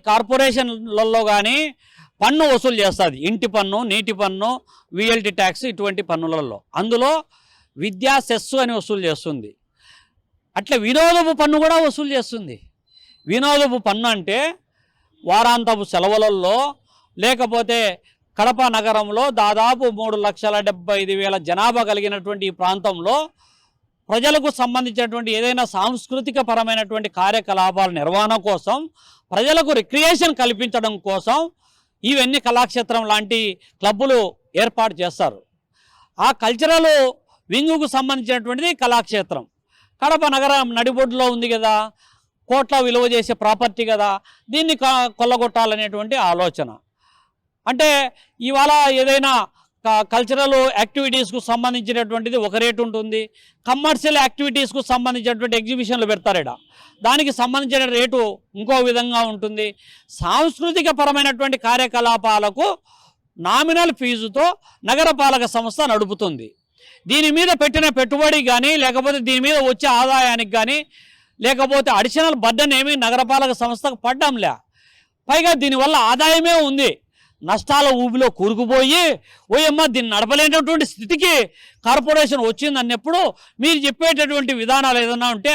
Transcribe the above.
కార్పొరేషన్లలో కానీ పన్ను వసూలు చేస్తుంది. ఇంటి పన్ను, నీటి పన్ను, విఎల్టీ ట్యాక్స్, ఇటువంటి పన్నులలో. అందులో విద్యా సెస్ అని వసూలు చేస్తుంది. అట్లా వినోదపు పన్ను కూడా వసూలు చేస్తుంది. వినోదపు పన్ను అంటే వారాంతపు సెలవులలో, లేకపోతే కడప నగరంలో దాదాపు 3,75,000 జనాభా కలిగినటువంటి ఈ ప్రాంతంలో ప్రజలకు సంబంధించినటువంటి ఏదైనా సాంస్కృతిక పరమైనటువంటి కార్యకలాపాల నిర్వహణ కోసం, ప్రజలకు రిక్రియేషన్ కల్పించడం కోసం ఇవన్నీ కళాక్షేత్రం లాంటి క్లబ్బులు ఏర్పాటు చేస్తారు. ఆ కల్చరల్ వింగుకు సంబంధించినటువంటిది కళాక్షేత్రం. కడప నగరం నడిబొడ్డులో ఉంది కదా, కోట్ల విలువ చేసే ప్రాపర్టీ కదా, దీన్ని కొల్లగొట్టాలనేటువంటి ఆలోచన. అంటే ఇవాళ ఏదైనా కల్చరల్ యాక్టివిటీస్కు సంబంధించినటువంటిది ఒక రేటు ఉంటుంది, కమర్షియల్ యాక్టివిటీస్కు సంబంధించినటువంటి ఎగ్జిబిషన్లు పెడతారు. దానికి సంబంధించిన రేటు ఇంకో విధంగా ఉంటుంది. సాంస్కృతిక పరమైనటువంటి కార్యకలాపాలకు నామినల్ ఫీజుతో నగరపాలక సంస్థ నడుపుతుంది. దీని మీద పెట్టిన పెట్టుబడి కానీ, లేకపోతే దీని మీద వచ్చే ఆదాయానికి కానీ, లేకపోతే అడిషనల్ బర్డెన్ ఏమీ నగరపాలక సంస్థకు పడ్డంలే. పైగా దీనివల్ల ఆదాయమే ఉంది. నష్టాల ఊబిలో కూరుకుపోయి ఓయమ్మ దీన్ని నడపలేనటువంటి స్థితికి కార్పొరేషన్ వచ్చిందన్నప్పుడు మీరు చెప్పేటటువంటి విధానాలు ఏదైనా ఉంటే